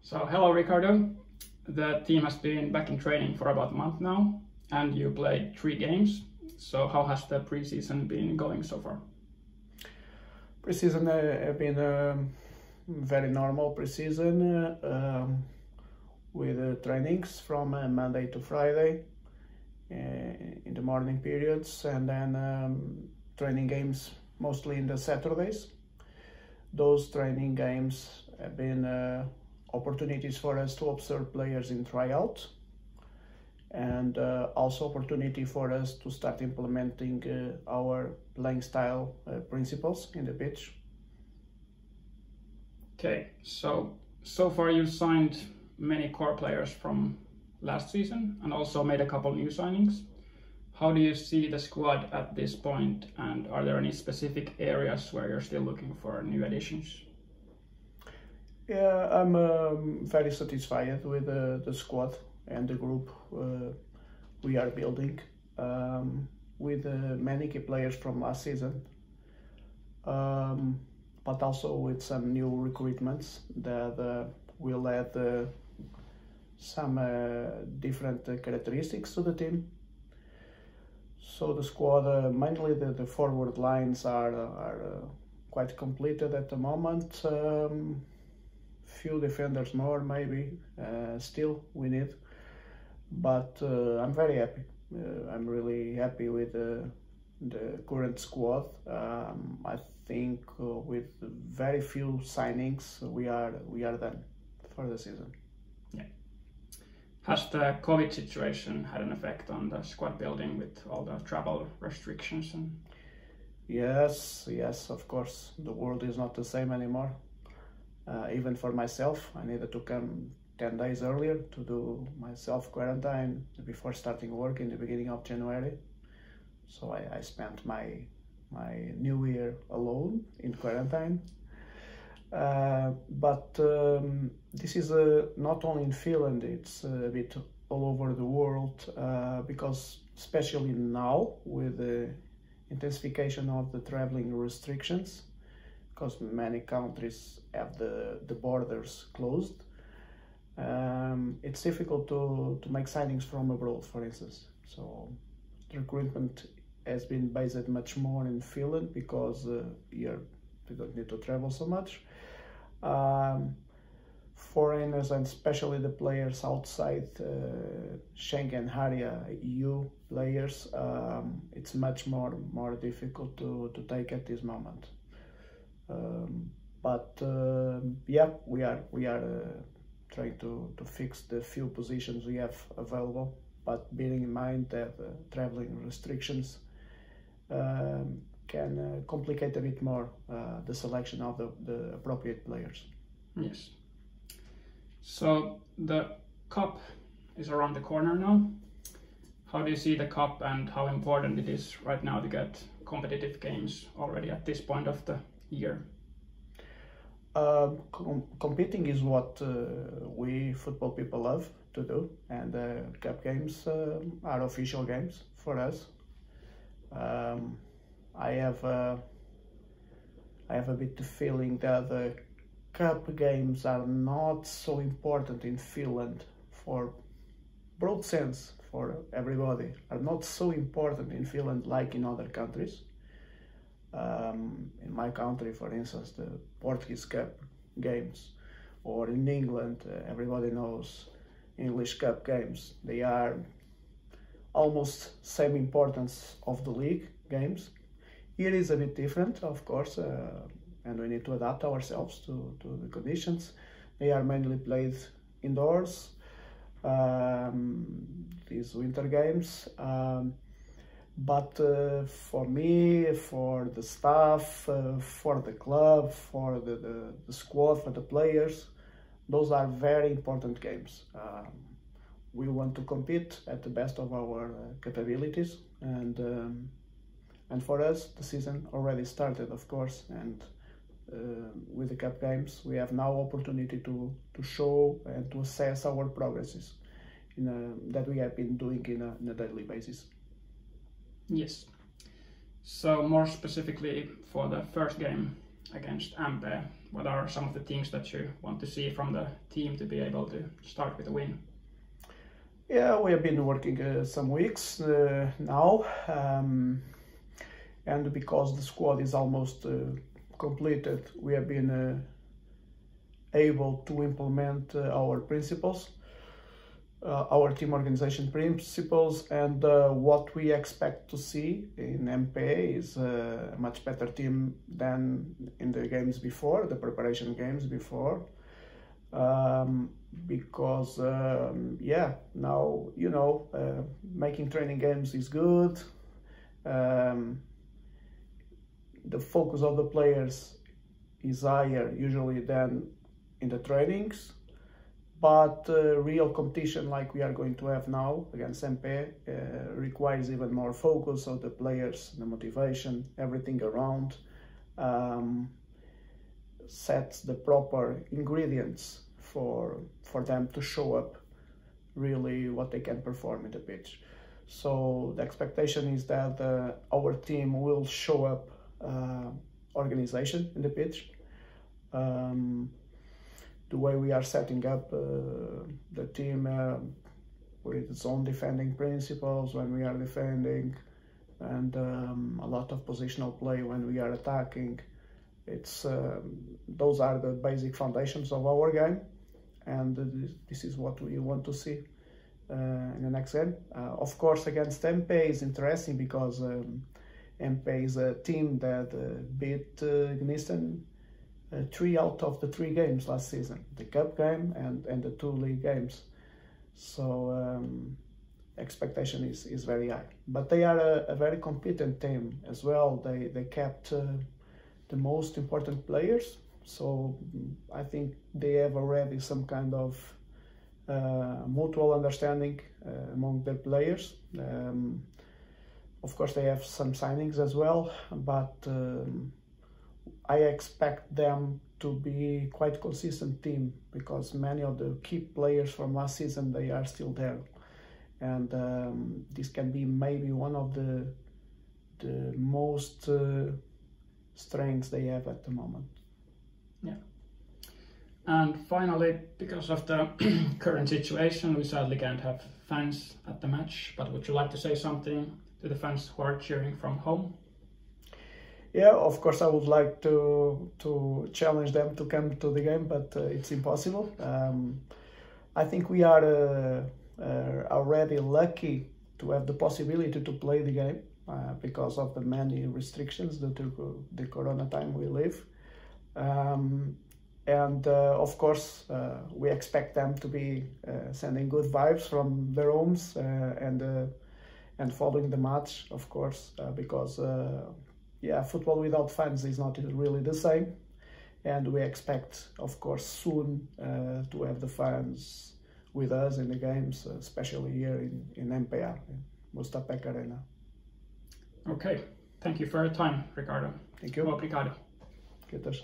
So hello Ricardo, the team has been back in training for about a month now and you played 3 games. So how has the preseason been going so far? Preseason have been very normal preseason with trainings from Monday to Friday in the morning periods, and then training games mostly in the Saturdays. Those training games have been opportunities for us to observe players in tryout, and also opportunity for us to start implementing our playing style principles in the pitch. Okay, so far you signed many core players from last season and also made a couple new signings. How do you see the squad at this point, and are there any specific areas where you're still looking for new additions? Yeah, I'm very satisfied with the squad and the group we are building with many key players from last season, but also with some new recruitments that will add some different characteristics to the team. So the squad, mainly the forward lines are quite completed at the moment. Few defenders more maybe, still we need, but I'm very happy. I'm really happy with the current squad. I think with very few signings we are done for the season. Yeah. Has the COVID situation had an effect on the squad building with all the travel restrictions? Yes, of course. The world is not the same anymore. Even for myself, I needed to come 10 days earlier to do my self-quarantine before starting work in the beginning of January. So I spent my new year alone in quarantine. But this is not only in Finland, it's a bit all over the world, because especially now with the intensification of the traveling restrictions, because many countries have the borders closed, it's difficult to make signings from abroad, for instance. So the recruitment has been based much more in Finland because here they don't need to travel so much. Foreigners, and especially the players outside Schengen area, EU players, it's much more difficult to take at this moment. Yeah, we are trying to fix the few positions we have available, but bearing in mind that traveling restrictions can complicate a bit more the selection of the appropriate players. Yes. So the cup is around the corner now. How do you see the cup and how important it is right now to get competitive games already at this point of the year? Competing is what we football people love to do, and cup games are official games for us. I have a bit the feeling that the cup games are not so important in Finland, for broad sense for everybody, are not so important in Finland like in other countries. In my country, for instance, the Portuguese Cup games, or in England, everybody knows English Cup games. They are almost same importance of the league games. Here is a bit different, of course, and we need to adapt ourselves to the conditions. They are mainly played indoors, these winter games. But for me, for the staff, for the club, for the squad, for the players, those are very important games. We want to compete at the best of our capabilities, and for us, the season already started, of course, and with the cup games, we have now opportunity to show and to assess our progresses that we have been doing in a daily basis. Yes. So more specifically for the first game against MP. What are some of the things that you want to see from the team to be able to start with a win? Yeah, we have been working some weeks now, and because the squad is almost completed, we have been able to implement our principles, our team organization principles, and what we expect to see in MPA is a much better team than in the games before, the preparation games before. Because yeah, now making training games is good. The focus of the players is higher usually than in the trainings, but real competition like we are going to have now against MP requires even more focus of the players, the motivation, everything around, sets the proper ingredients for them to show up really what they can perform in the pitch. So the expectation is that our team will show up organization in the pitch. The way we are setting up the team with its own defending principles when we are defending, and a lot of positional play when we are attacking. It's those are the basic foundations of our game, and this is what we want to see in the next game. Of course, against MP is interesting because MP is a team that beat Gnistan 3 out of the 3 games last season, the cup game and the 2 league games. So expectation is very high. But they are a very competent team as well. They kept the most important players. So I think they have already some kind of mutual understanding among their players. Of course, they have some signings as well, but I expect them to be quite consistent team because many of the key players from last season, they are still there. And this can be maybe one of the most strengths they have at the moment. Yeah. And finally, because of the current situation, we sadly can't have fans at the match, but would you like to say something to the fans who are cheering from home? Yeah, of course I would like to challenge them to come to the game, but it's impossible. I think we are already lucky to have the possibility to play the game because of the many restrictions due to the corona time we live. And of course, we expect them to be sending good vibes from their homes and following the match, of course, because yeah, football without fans is not really the same. And we expect, of course, soon to have the fans with us in the games, especially here in MPA, in Mustapek Arena. Okay, thank you for your time, Ricardo. Thank you. Obrigado. Kiitos.